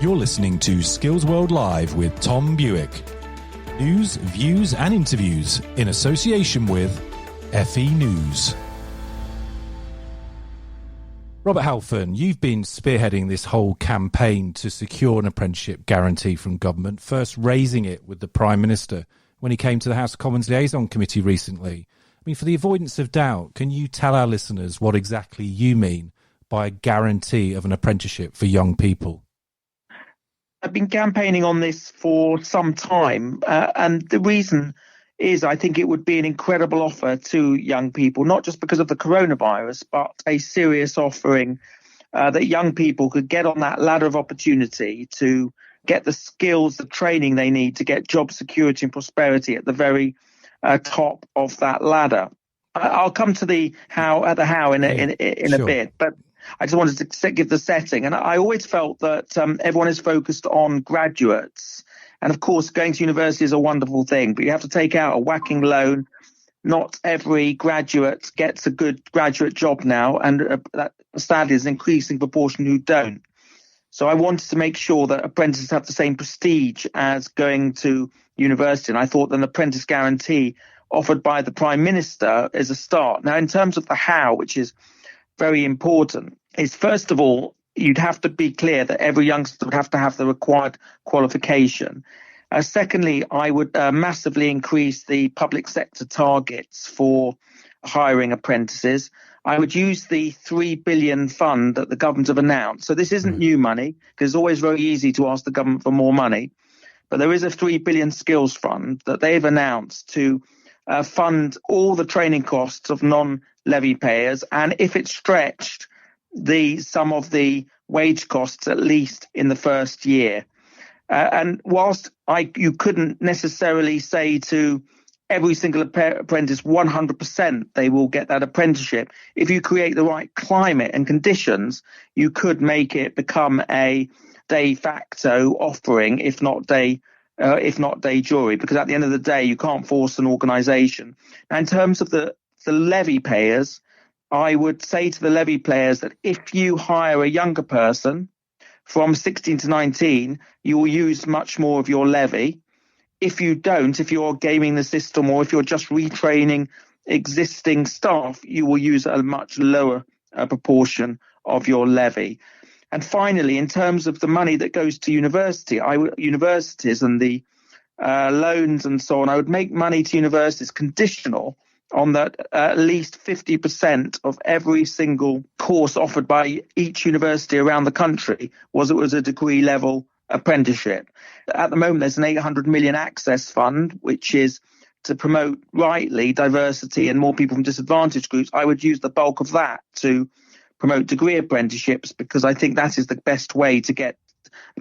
You're listening to Skills World Live with Tom Buick. News, views and interviews in association with FE News. Robert Halfon, you've been spearheading this whole campaign to secure an apprenticeship guarantee from government, first raising it with the Prime Minister when he came to the House of Commons Liaison Committee recently. I mean, for the avoidance of doubt, can you tell our listeners what exactly you mean by a guarantee of an apprenticeship for young people? I've been campaigning on this for some time, and the reason is I think it would be an incredible offer to young people, not just because of the coronavirus, but a serious offering that young people could get on that ladder of opportunity to get the skills, the training they need to get job security and prosperity at the very top of that ladder. I'll come to the how in a bit, but I just wanted to give the setting. And I always felt that everyone is focused on graduates. And of course, going to university is a wonderful thing, but you have to take out a whacking loan. Not every graduate gets a good graduate job now, and that sadly is an increasing proportion who don't. So I wanted to make sure that apprentices have the same prestige as going to university. And I thought an apprentice guarantee offered by the Prime Minister is a start. Now, in terms of the how, which is very important, is first of all, you'd have to be clear that every youngster would have to have the required qualification. Secondly, I would massively increase the public sector targets for hiring apprentices. I would use the 3 billion fund that the government have announced. So this isn't new money, because it's always very easy to ask the government for more money. But there is a 3 billion skills fund that they've announced to fund all the training costs of non-levy payers, and if it's stretched, some of the wage costs at least in the first year. And whilst you couldn't necessarily say to every single apprentice 100% they will get that apprenticeship, if you create the right climate and conditions, you could make it become a de facto offering, if not de jure, because at the end of the day, you can't force an organisation. Now, in terms of the levy payers, I would say to the levy payers that if you hire a younger person from 16 to 19, you will use much more of your levy. If you don't, if you're gaming the system or if you're just retraining existing staff, you will use a much lower proportion of your levy. And finally, in terms of the money that goes to universities and the loans and so on, I would make money to universities conditional on that at least 50% of every single course offered by each university around the country was a degree level apprenticeship. At the moment, there's an 800 million access fund, which is to promote rightly diversity and more people from disadvantaged groups. I would use the bulk of that to promote degree apprenticeships, because I think that is the best way to get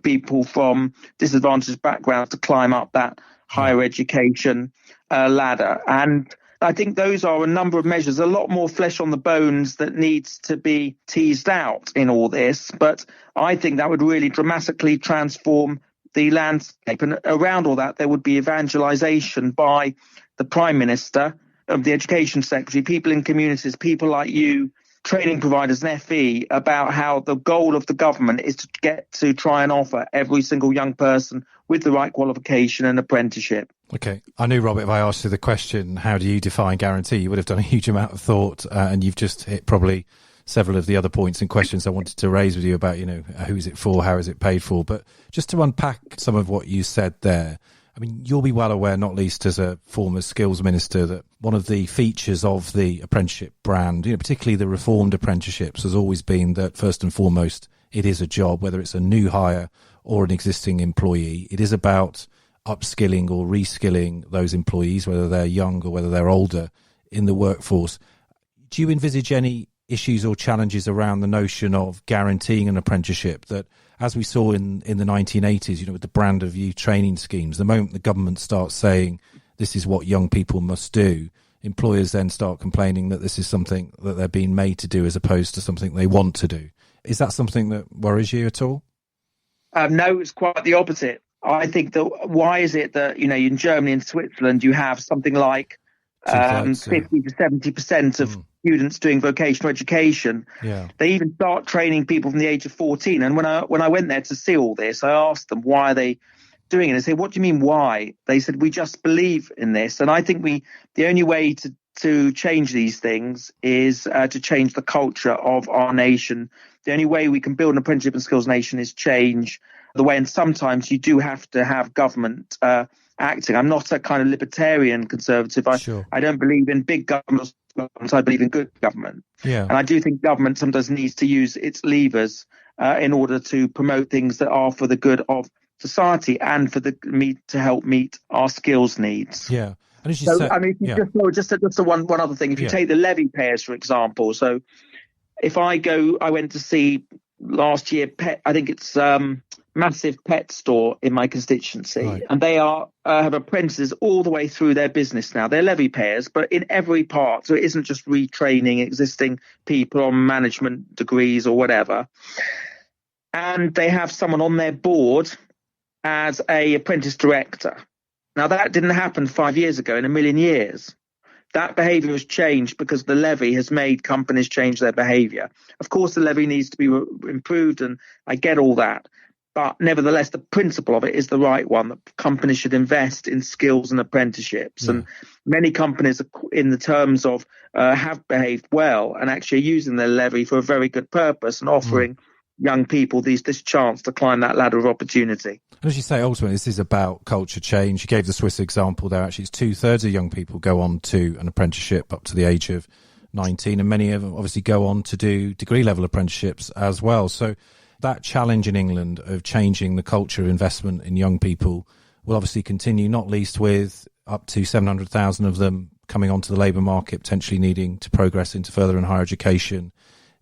people from disadvantaged backgrounds to climb up that higher education ladder. And I think those are a number of measures, a lot more flesh on the bones that needs to be teased out in all this. But I think that would really dramatically transform the landscape. And around all that, there would be evangelisation by the Prime Minister, of the Education Secretary, people in communities, people like you, training providers and FE, about how the goal of the government is to get to try and offer every single young person with the right qualification and apprenticeship. Okay. I knew, Robert, if I asked you the question, how do you define guarantee, you would have done a huge amount of thought, and you've just hit probably several of the other points and questions I wanted to raise with you about, who is it for, how is it paid for? But just to unpack some of what you said there, I mean, you'll be well aware, not least as a former skills minister, that one of the features of the apprenticeship brand, particularly the reformed apprenticeships, has always been that first and foremost, it is a job, whether it's a new hire or an existing employee. It is about upskilling or reskilling those employees, whether they're young or whether they're older, in the workforce. Do you envisage any issues or challenges around the notion of guaranteeing an apprenticeship that, as we saw in the 1980s, with the brand of youth training schemes, the moment the government starts saying this is what young people must do, employers then start complaining that this is something that they're being made to do as opposed to something they want to do. Is that something that worries you at all? No, it's quite the opposite. I think that why is it that, in Germany and Switzerland, you have something like 50 to 70% of students doing vocational education. Yeah. They even start training people from the age of 14. And when I went there to see all this, I asked them, why are they doing it? They said, what do you mean why? They said, we just believe in this. And I think the only way to change these things is to change the culture of our nation. The only way we can build an apprenticeship and skills nation is change the way. And sometimes you do have to have government acting. I'm not a kind of libertarian conservative. I don't believe in big government. I believe in good government. Yeah. And I do think government sometimes needs to use its levers in order to promote things that are for the good of society and for to help meet our skills needs. Yeah. And as you said, I mean, just one other thing. If you take the levy payers, for example, so if I went to see last year, I think it's massive pet store in my constituency, right. And they have apprentices all the way through their business now. They're levy payers, but in every part. So it isn't just retraining existing people on management degrees or whatever. And they have someone on their board as a apprentice director. Now, that didn't happen 5 years ago in a million years. That behaviour has changed because the levy has made companies change their behaviour. Of course, the levy needs to be improved, and I get all that. But nevertheless, the principle of it is the right one, that companies should invest in skills and apprenticeships. And many companies, in the terms of have behaved well and actually are using their levy for a very good purpose and offering young people this chance to climb that ladder of opportunity. And as you say, ultimately, this is about culture change. You gave the Swiss example there. Actually, it's 2/3 of young people go on to an apprenticeship up to the age of 19, and many of them obviously go on to do degree-level apprenticeships as well. So that challenge in England of changing the culture of investment in young people will obviously continue, not least with up to 700,000 of them coming onto the labour market, potentially needing to progress into further and higher education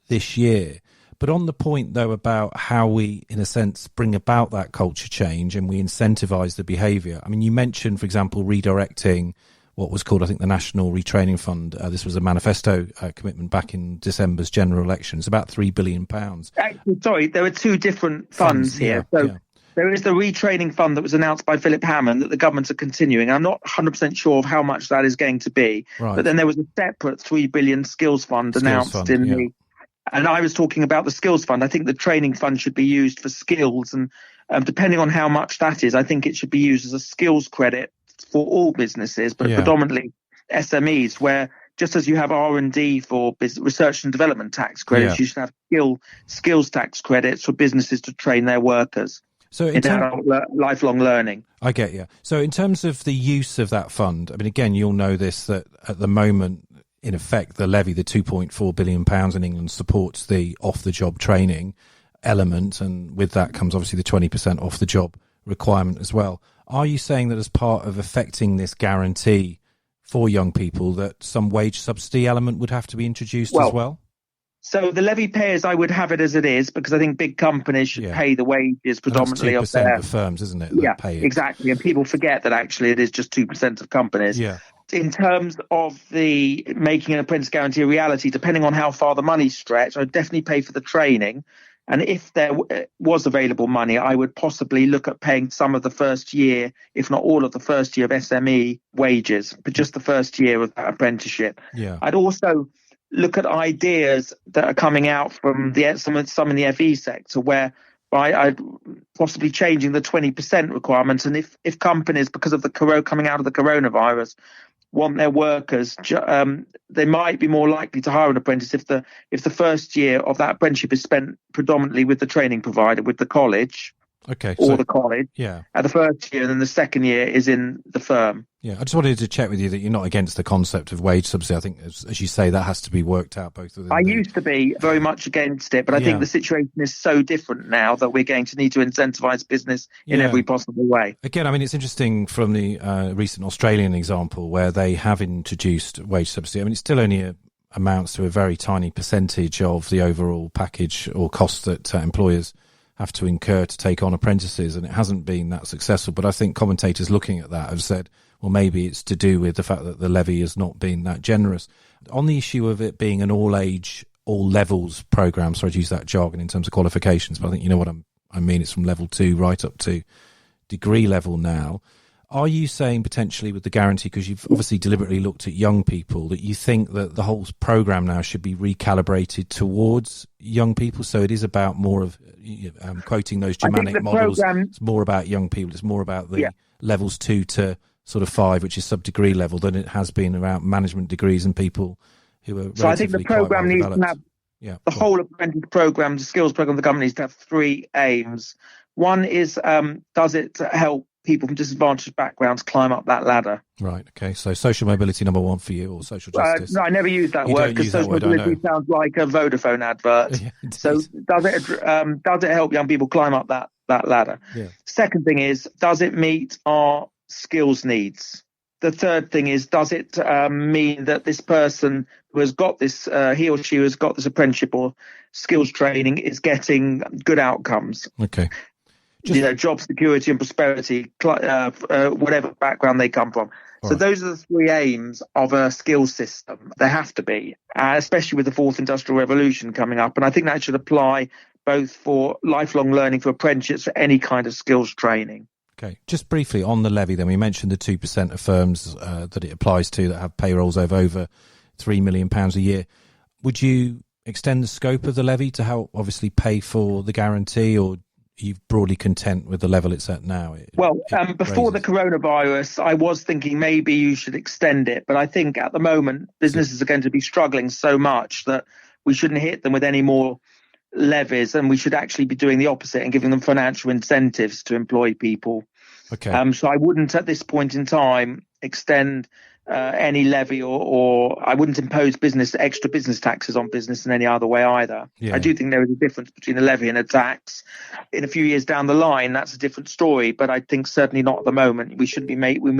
this year. But on the point, though, about how we, in a sense, bring about that culture change and we incentivise the behaviour. I mean, you mentioned, for example, redirecting what was called, I think, the National Retraining Fund. This was a manifesto commitment back in December's general election. It's about £3 billion. Actually, sorry, there are two different funds here. There is the retraining fund that was announced by Philip Hammond that the governments are continuing. I'm not 100% sure of how much that is going to be. Right. But then there was a separate £3 billion skills fund announced in the... And I was talking about the skills fund. I think the training fund should be used for skills. And depending on how much that is, I think it should be used as a skills credit for all businesses, but predominantly SMEs, where just as you have R&D for research and development tax credits, you should have skills tax credits for businesses to train their workers. So in lifelong learning. I get you. So in terms of the use of that fund, I mean, again, you'll know this, that at the moment, in effect, the levy, the £2.4 billion in England, supports the off-the-job training element, and with that comes obviously the 20% off-the-job requirement as well. Are you saying that as part of affecting this guarantee for young people that some wage subsidy element would have to be introduced as well? So the levy payers, I would have it as it is, because I think big companies should pay the wages predominantly of their... of firms, isn't it? Pay it. Exactly. And people forget that actually it is just 2% of companies. Yeah. In terms of the making an apprentice guarantee a reality, depending on how far the money's stretched, I'd definitely pay for the training. And if there was available money, I would possibly look at paying some of the first year, if not all of the first year of SME wages, but just the first year of that apprenticeship. Yeah. I'd also look at ideas that are coming out from some in the FE sector where I'd possibly changing the 20% requirement. And if companies, because of the coming out of the coronavirus, want their workers, they might be more likely to hire an apprentice if the first year of that apprenticeship is spent predominantly with the training provider, with the college, the college, at the first year, and then the second year is in the firm. Yeah, I just wanted to check with you that you're not against the concept of wage subsidy. I think, as you say, that has to be worked out both within. I used to be very much against it, but I think the situation is so different now that we're going to need to incentivise business in every possible way. Again, I mean, it's interesting from the recent Australian example where they have introduced wage subsidy. I mean, it still only amounts to a very tiny percentage of the overall package or cost that employers have to incur to take on apprentices, and it hasn't been that successful. But I think commentators looking at that have said, well, maybe it's to do with the fact that the levy has not been that generous. On the issue of it being an all-age, all-levels programme, sorry to use that jargon in terms of qualifications, but I think you know what I mean. It's from level 2 right up to degree level now. Are you saying potentially with the guarantee, because you've obviously deliberately looked at young people, that you think that the whole programme now should be recalibrated towards young people? So it is about more of, quoting those Germanic models, it's more about young people, it's more about the levels 2 to sort of 5, which is sub-degree level, than it has been around management degrees and people who are So I think the programme needs to have, the whole apprentice programme, the skills programme of the government needs to have 3 aims. One is, does it help people from disadvantaged backgrounds climb up that ladder? Right, okay. So social mobility, number 1 for you, or social justice? No, I never use that word, because social mobility sounds like a Vodafone advert. Yeah, so does it help young people climb up that ladder? Yeah. Second thing is, does it meet our skills needs? The third thing is, does it mean that this person who has got this, he or she who has got this apprenticeship or skills training is getting good outcomes? Okay. Job security and prosperity, whatever background they come from. So those are the 3 aims of a skills system. They have to be, especially with the 4th Industrial Revolution coming up. And I think that should apply both for lifelong learning for apprenticeships, for any kind of skills training. Okay. Just briefly on the levy then, we mentioned the 2% of firms that it applies to that have payrolls of over £3 million a year. Would you extend the scope of the levy to help obviously pay for the guarantee, or are you broadly content with the level it's at now? Before the coronavirus, I was thinking maybe you should extend it. But I think at the moment, businesses are going to be struggling so much that we shouldn't hit them with any more levies, and we should actually be doing the opposite and giving them financial incentives to employ people. Okay. So I wouldn't at this point in time extend any levy, or I wouldn't impose extra business taxes on business in any other way either. Yeah. I do think there is a difference between a levy and a tax. In a few years down the line, that's a different story, but I think certainly not at the moment. We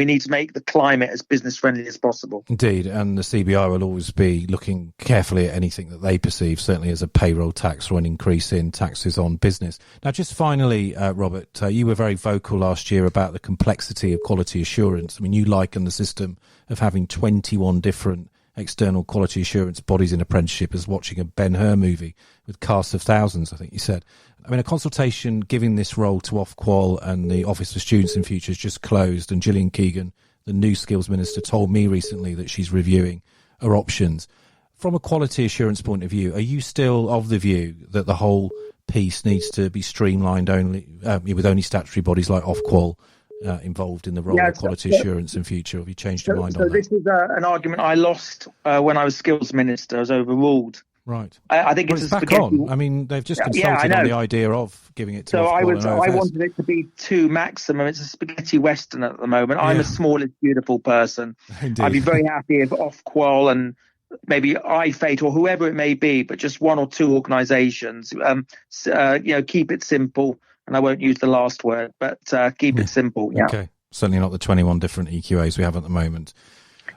need to make the climate as business friendly as possible. Indeed, and the CBI will always be looking carefully at anything that they perceive, certainly as a payroll tax or an increase in taxes on business. Now, just finally, Robert, you were very vocal last year about the complexity of quality assurance. I mean, you liken the system of having 21 different external quality assurance bodies in apprenticeship as watching a Ben-Hur movie with casts of thousands, I think you said. I mean, a consultation giving this role to Ofqual and the Office for Students in Future has just closed, and Gillian Keegan, the new skills minister, told me recently that she's reviewing her options. From a quality assurance point of view, are you still of the view that the whole piece needs to be streamlined only with only statutory bodies like Ofqual involved in the role of quality assurance in future? Have you changed your mind on that? So this is an argument I lost when I was skills minister. I was overruled. Right. I think it's back on. I mean, they've just consulted on the idea of giving it to Ofqual. I wanted it to be 2 maximum. It's a spaghetti western at the moment. I'm a small, beautiful person. Indeed. I'd be very happy if Ofqual and maybe iFate or whoever it may be, but just 1 or 2 organisations, keep it simple. And I won't use the last word, but keep it simple. Yeah. Okay. Certainly not the 21 different EQAs we have at the moment.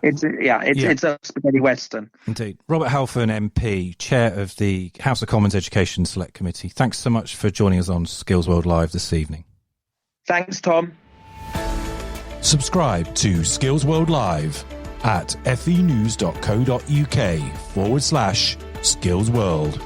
It's a spaghetti western. Indeed. Robert Halfon, MP, Chair of the House of Commons Education Select Committee. Thanks so much for joining us on Skills World Live this evening. Thanks, Tom. Subscribe to Skills World Live at fenews.co.uk/Skills World.